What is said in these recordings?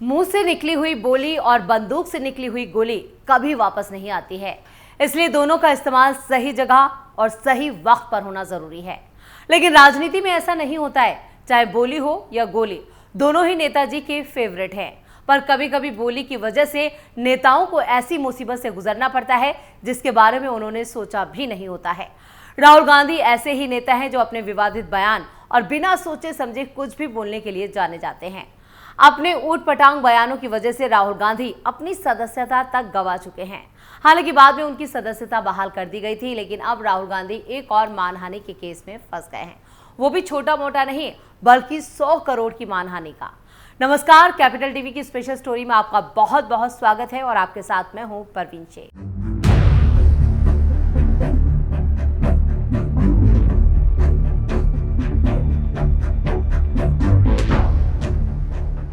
मुंह से निकली हुई बोली और बंदूक से निकली हुई गोली कभी वापस नहीं आती है, इसलिए दोनों का इस्तेमाल सही जगह और सही वक्त पर होना जरूरी है। लेकिन राजनीति में ऐसा नहीं होता है। चाहे बोली हो या गोली, दोनों ही नेताजी के फेवरेट हैं। पर कभी कभी बोली की वजह से नेताओं को ऐसी मुसीबत से गुजरना पड़ता है जिसके बारे में उन्होंने सोचा भी नहीं होता है। राहुल गांधी ऐसे ही नेता हैं जो अपने विवादित बयान और बिना सोचे समझे कुछ भी बोलने के लिए जाने जाते हैं। अपने ऊट पटांग बयानों की वजह से राहुल गांधी अपनी सदस्यता तक गंवा चुके हैं। हालांकि बाद में उनकी सदस्यता बहाल कर दी गई थी, लेकिन अब राहुल गांधी एक और मानहानि के केस में फंस गए हैं। वो भी छोटा मोटा नहीं, बल्कि 100 करोड़ की मानहानि का। नमस्कार, कैपिटल टीवी की स्पेशल स्टोरी में आपका बहुत बहुत स्वागत है और आपके साथ मैं हूं परवीन शेख।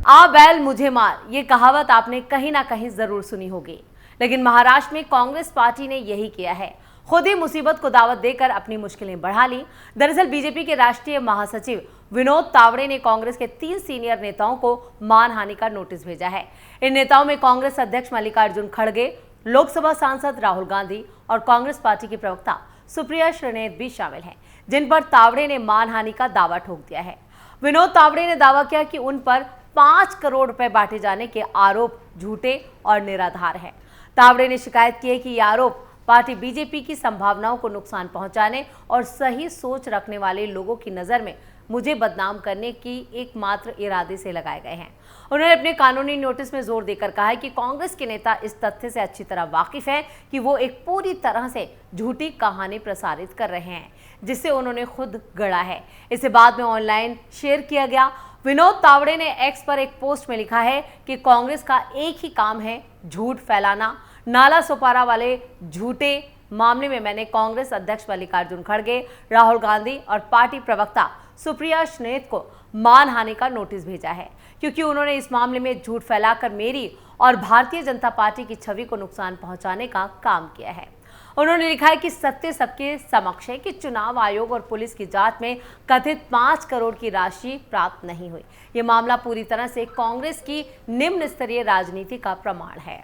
आ बैल मुझे मार, ये कहावत आपने कहीं ना कहीं जरूर सुनी होगी, लेकिन महाराष्ट्र में कांग्रेस पार्टी ने यही किया है। खुद ही मुसीबत को दावत देकर अपनी मुश्किलें बढ़ा ली। दरअसल बीजेपी के राष्ट्रीय महासचिव विनोद तावड़े ने कांग्रेस के 3 सीनियर नेताओं को मानहानि का नोटिस भेजा है। इन नेताओं में कांग्रेस अध्यक्ष मल्लिकार्जुन खड़गे, लोकसभा सांसद राहुल गांधी और कांग्रेस पार्टी की प्रवक्ता सुप्रिया श्रीनेत भी शामिल हैं, जिन पर तावड़े ने मानहानि का दावा ठोक दिया है। विनोद तावड़े ने दावा किया कि उन पर 5 करोड़ रुपए बांटे जाने के आरोप झूठे और निराधार हैं। तावड़े ने शिकायत की है कि ये आरोप पार्टी बीजेपी की संभावनाओं को नुकसान पहुंचाने और सही सोच रखने वाले लोगों की नजर में मुझे बदनाम करने की एकमात्र इरादे से लगाए गए हैं। उन्होंने अपने कानूनी नोटिस में जोर देकर कहा है कि कांग्रेस के नेता इस तथ्य से अच्छी तरह वाकिफ हैं कि वो एक पूरी तरह से झूठी कहानी प्रसारित कर रहे हैं, जिसे उन्होंने खुद गढ़ा है। इसे बाद में ऑनलाइन शेयर किया गया। विनोद तावड़े ने एक्स पर एक पोस्ट में लिखा है कि कांग्रेस का एक ही काम है झूठ फैलाना। नाला सुपारा वाले झूठे मामले में मैंने कांग्रेस अध्यक्ष मल्लिकार्जुन खड़गे, राहुल गांधी और पार्टी प्रवक्ता सुप्रिया श्रीनेत को मानहानि का नोटिस भेजा है, क्योंकि उन्होंने इस मामले में झूठ फैलाकर मेरी और भारतीय जनता पार्टी की छवि को नुकसान पहुंचाने का काम किया है। उन्होंने लिखा है कि सत्य सबके समक्ष है कि चुनाव आयोग और पुलिस की जांच में कथित 5 करोड़ की राशि प्राप्त नहीं हुई। ये मामला पूरी तरह से कांग्रेस की निम्न स्तरीय राजनीति का प्रमाण है।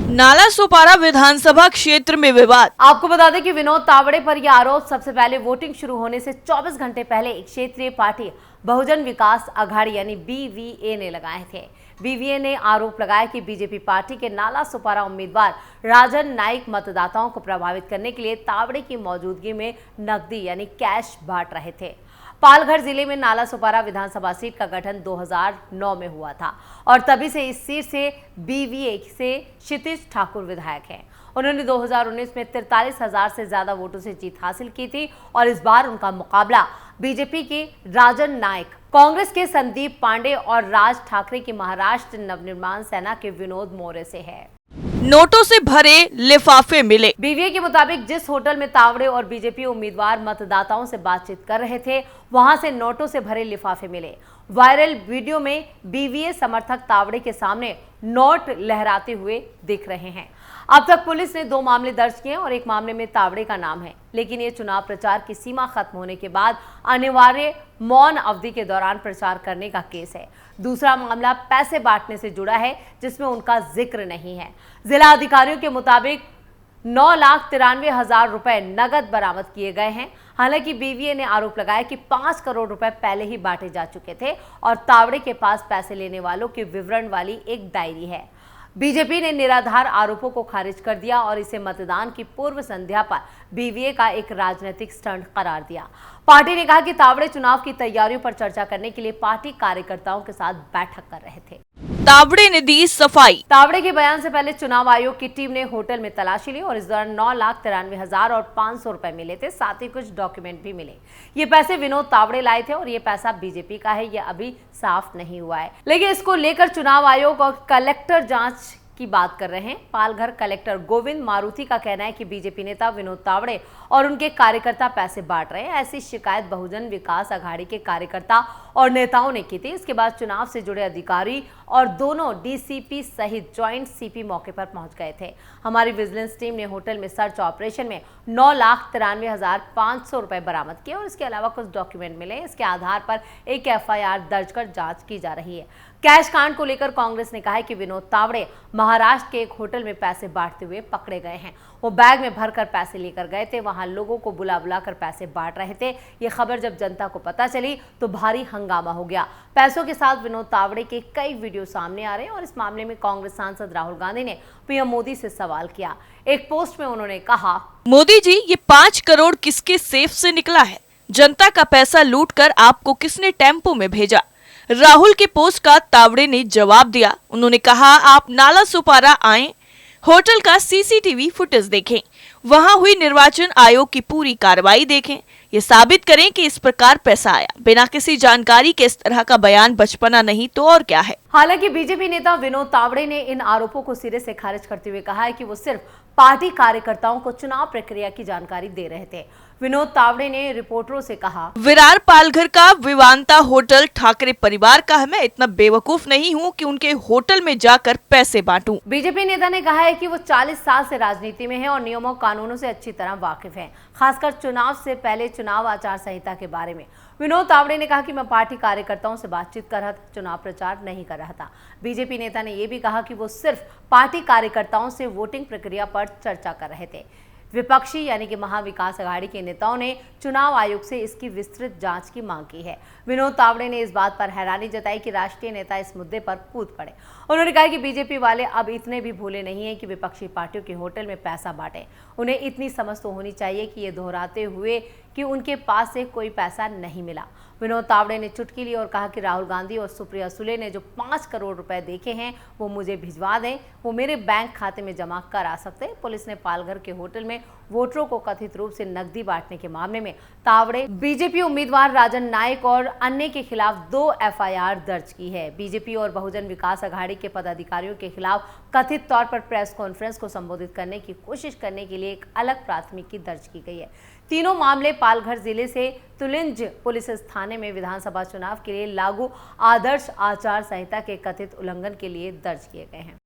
नाला सोपारा विधानसभा क्षेत्र में विवाद। आपको बता दें कि विनोद तावड़े पर यह आरोप सबसे पहले वोटिंग शुरू होने से 24 घंटे पहले एक क्षेत्रीय पार्टी बहुजन विकास अघाड़ी यानी BVA ने लगाए थे। BVA ने आरोप लगाया कि बीजेपी पार्टी के नाला सुपारा उम्मीदवार राजन नाइक मतदाताओं को प्रभावित करने के लिए तावड़े की मौजूदगी में नकदी यानी कैश बांट रहे थे। पालघर जिले में नाला सुपारा विधानसभा सीट का गठन 2009 में हुआ था और तभी से इस सीट से BVA से क्षितिज ठाकुर विधायक हैं। उन्होंने 2019 में 43,000 से ज्यादा वोटों से जीत हासिल की थी और इस बार उनका मुकाबला बीजेपी के राजन नाइक, कांग्रेस के संदीप पांडे और राज ठाकरे की महाराष्ट्र नवनिर्माण सेना के विनोद मौर्य से है। नोटों से भरे लिफाफे मिले। BVA के मुताबिक जिस होटल में तावड़े और बीजेपी उम्मीदवार मतदाताओं से बातचीत कर रहे थे, वहां से नोटों से भरे लिफाफे मिले। वायरल वीडियो में BVA समर्थक तावड़े के सामने नोट लहराते हुए दिख रहे हैं। अब तक पुलिस ने 2 मामले दर्ज किए और एक मामले में तावड़े का नाम है, लेकिन ये चुनाव प्रचार की सीमा खत्म होने के बाद अनिवार्य मौन अवधि के दौरान प्रचार करने का केस है। दूसरा मामला पैसे बांटने से जुड़ा है, जिसमें उनका जिक्र नहीं है। जिला अधिकारियों के मुताबिक 9,93,000 रुपए नगद बरामद किए गए हैं। हालांकि BVA ने आरोप लगाया कि 5 करोड़ रुपए पहले ही बांटे जा चुके थे और तावड़े के पास पैसे लेने वालों के विवरण वाली एक डायरी है। बीजेपी ने निराधार आरोपों को खारिज कर दिया और इसे मतदान की पूर्व संध्या पर BVA का एक राजनीतिक स्टंट करार दिया। पार्टी ने कहा कि तावड़े चुनाव की तैयारियों पर चर्चा करने के लिए पार्टी कार्यकर्ताओं के साथ बैठक कर रहे थे। तावड़े ने दी सफाई। तावड़े के बयान से पहले चुनाव आयोग की टीम ने होटल में तलाशी ली और इस दौरान 9,93,000 और 500 रुपए मिले थे, साथ ही कुछ डॉक्यूमेंट भी मिले। ये पैसे विनोद तावड़े लाए थे और ये पैसा बीजेपी का है, ये अभी साफ नहीं हुआ है, लेकिन इसको लेकर चुनाव आयोग और कलेक्टर जांच की बात कर रहे हैं। पालघर कलेक्टर गोविंद मारुति का कहना है कि बीजेपी नेता विनोद तावड़े और उनके कार्यकर्ता पैसे बांट रहे हैं। ऐसी शिकायत बहुजन विकास अघाड़ी के कार्यकर्ता और नेताओं ने की थी। इसके बाद चुनाव से जुड़े अधिकारी और दोनों डीसीपी सहित ज्वाइंट सीपी मौके पर पहुंच गए थे। हमारी विजिलेंस टीम ने होटल में सर्च ऑपरेशन में 9,93,500 रुपए बरामद किए और इसके अलावा कुछ डॉक्यूमेंट मिले। इसके आधार पर एक एफआईआर दर्ज कर जांच की जा रही है। कैश कांड को लेकर कांग्रेस ने कहा है कि विनोद तावड़े महाराष्ट्र के एक होटल में पैसे बांटते हुए पकड़े गए हैं। वो बैग में भरकर पैसे लेकर गए थे, वहां लोगों को बुला कर पैसे बांट रहे थे। ये खबर जब जनता को पता चली तो भारी हंगामा हो गया। पैसों के साथ विनोद तावड़े के कई वीडियो सामने आ रहे हैं और इस मामले में कांग्रेस सांसद राहुल गांधी ने पीएम मोदी से सवाल किया। एक पोस्ट में उन्होंने कहा, मोदी जी, ये 5 करोड़ किसके सेफ से निकला है? जनता का पैसा लूटकर आपको किसने टेम्पो में भेजा? राहुल के पोस्ट का तावड़े ने जवाब दिया। उन्होंने कहा, आप नाला सुपारा आए, होटल का सीसीटीवी फुटेज देखें, वहां हुई निर्वाचन आयोग की पूरी कार्रवाई देखें, ये साबित करें कि इस प्रकार पैसा आया। बिना किसी जानकारी के इस तरह का बयान बचपना नहीं तो और क्या है। हालांकि बीजेपी नेता विनोद तावड़े ने इन आरोपों को सिरे से खारिज करते हुए कहा है कि वो सिर्फ पार्टी कार्यकर्ताओं को चुनाव प्रक्रिया की जानकारी दे रहे थे। विनोद तावड़े ने रिपोर्टरों से कहा, विरार पालघर का विवांता होटल ठाकरे परिवार का है। मैं इतना बेवकूफ नहीं हूँ कि उनके होटल में जाकर पैसे बांटूं। बीजेपी नेता ने कहा है कि वो 40 साल से राजनीति में है और नियमों कानूनों से अच्छी तरह वाकिफ है, खासकर चुनाव से पहले चुनाव आचार संहिता के बारे में। विनोद तावड़े ने कहा कि मैं पार्टी कार्यकर्ताओं से बातचीत कर रहा था, चुनाव प्रचार नहीं कर रहा था। बीजेपी नेता ने यह भी कहा कि वो सिर्फ पार्टी कार्यकर्ताओं से वोटिंग प्रक्रिया पर चर्चा कर रहे थे। विपक्षी यानी कि महाविकास अघाड़ी के नेताओं ने चुनाव आयोग से इसकी विस्तृत जांच की मांग की है। विनोद तावड़े ने इस बात पर हैरानी जताई कि राष्ट्रीय नेता इस मुद्दे पर कूद पड़े। उन्होंने कहा कि बीजेपी वाले अब इतने भी भूले नहीं हैं कि विपक्षी पार्टियों के होटल में पैसा बांटे। उन्हें इतनी समझ तो होनी चाहिए कि ये दोहराते हुए कि उनके पास से कोई पैसा नहीं मिला। विनोद तावड़े ने चुटकी ली और कहा कि राहुल गांधी और सुप्रिया सुले ने जो 5 करोड़ रुपए देखे हैं वो मुझे भिजवा दें, वो मेरे बैंक खाते में जमा करा सकते हैं। पुलिस ने पालघर के होटल में वोटरों को कथित रूप से नकदी बांटने के मामले में तावड़े, बीजेपी उम्मीदवार राजन नायक और अन्य के खिलाफ 2 एफआईआर दर्ज की है। बीजेपी और बहुजन विकास अघाड़ी के पदाधिकारियों के खिलाफ कथित तौर पर प्रेस कॉन्फ्रेंस को संबोधित करने की कोशिश करने के लिए एक अलग प्राथमिकी दर्ज की गई है। तीनों मामले पालघर जिले से तुलिंज पुलिस थाने में विधानसभा चुनाव के लिए लागू आदर्श आचार संहिता के कथित उल्लंघन के लिए दर्ज किए गए हैं।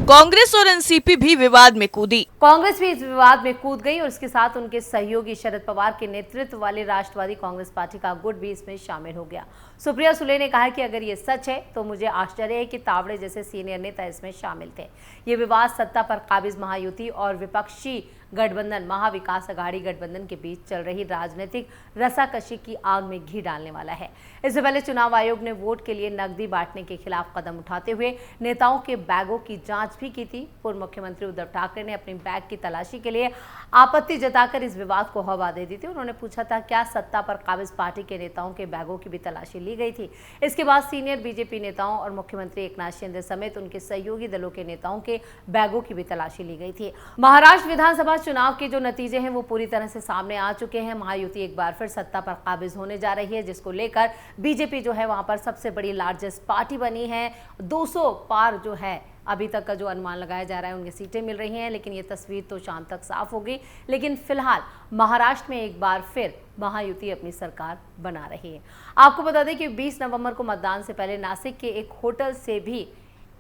कांग्रेस और एनसीपी भी विवाद में कूदी। कांग्रेस भी इस विवाद में कूद गई और इसके साथ उनके सहयोगी शरद पवार के नेतृत्व वाली राष्ट्रवादी कांग्रेस पार्टी का गुट भी इसमें शामिल हो गया। सुप्रिया सुले ने कहा कि अगर ये सच है तो मुझे आश्चर्य है कि तावड़े जैसे सीनियर नेता इसमें शामिल थे। ये विवाद सत्ता पर काबिज महायुति और विपक्षी गठबंधन महाविकास अघाड़ी गठबंधन के बीच चल रही राजनीतिक रसाकशी की आग में घी डालने वाला है। इससे पहले चुनाव आयोग ने वोट के लिए नकदी बांटने के खिलाफ कदम उठाते हुए नेताओं के बैगों की जांच भी की थी। पूर्व मुख्यमंत्री उद्धव ठाकरे ने अपनी बैग की तलाशी के लिए आपत्ति जताकर इस विवाद को हवा दे दी थी। उन्होंने पूछा था, क्या सत्ता पर काबिज पार्टी के नेताओं के बैगों की भी तलाशी ली गई थी? इसके बाद सीनियर बीजेपी नेताओं और मुख्यमंत्री एकनाथ शिंदे समेत उनके सहयोगी दलों के नेताओं के बैगों की भी तलाशी ली गई थी। महाराष्ट्र विधानसभा चुनाव के जो नतीजे हैं वो पूरी तरह से सामने आ चुके हैं। महायुति एक बार फिर सत्ता पर काबिज होने जा रही है, जिसको लेकर बीजेपी जो है वहां पर सबसे बड़ी लार्जेस्ट पार्टी बनी है। 200 पार जो है अभी तक का जो अनुमान लगाया जा रहा है उनकी सीटें मिल रही हैं, लेकिन ये तस्वीर तो शाम तक साफ होगी। लेकिन फिलहाल महाराष्ट्र में एक बार फिर महायुति अपनी सरकार बना रही है। आपको बता दें कि 20 नवंबर को मतदान से पहले नासिक के एक होटल से भी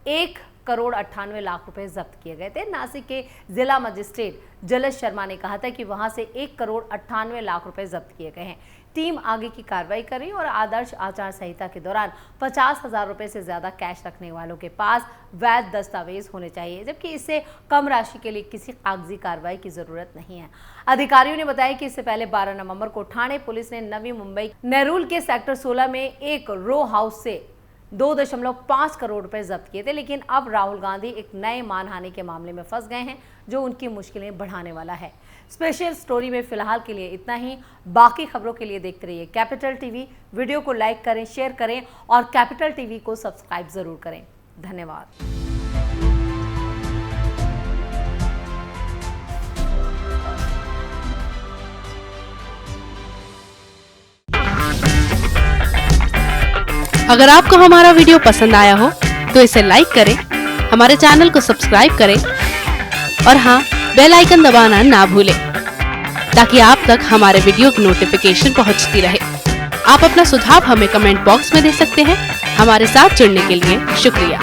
1 करोड़ 98 लाख रुपए जब्त किए गए थे। नासिक के जिला मजिस्ट्रेट जलज शर्मा ने कहा था कि वहां से 1 करोड़ 98 लाख रुपए जब्त किए गए हैं। टीम आगे की कार्रवाई कर रही है और आदर्श आचार संहिता के दौरान 50,000 रुपए से ज्यादा कैश रखने वालों के पास वैध दस्तावेज होने चाहिए, जबकि इससे कम राशि के लिए किसी कागजी कार्रवाई की जरूरत नहीं है। अधिकारियों ने बताया कि इससे पहले 12 नवंबर को ठाणे पुलिस ने नवी मुंबई नेरूल के सेक्टर 16 में एक रो हाउस से 2.5 करोड़ रुपए जब्त किए थे। लेकिन अब राहुल गांधी एक नए मानहानि के मामले में फंस गए हैं, जो उनकी मुश्किलें बढ़ाने वाला है। स्पेशल स्टोरी में फिलहाल के लिए इतना ही। बाकी खबरों के लिए देखते रहिए कैपिटल टीवी। वीडियो को लाइक करें, शेयर करें और कैपिटल टीवी को सब्सक्राइब जरूर करें। धन्यवाद। अगर आपको हमारा वीडियो पसंद आया हो तो इसे लाइक करें, हमारे चैनल को सब्सक्राइब करें और हाँ, बेल आइकन दबाना ना भूलें ताकि आप तक हमारे वीडियो की नोटिफिकेशन पहुंचती रहे। आप अपना सुझाव हमें कमेंट बॉक्स में दे सकते हैं। हमारे साथ जुड़ने के लिए शुक्रिया।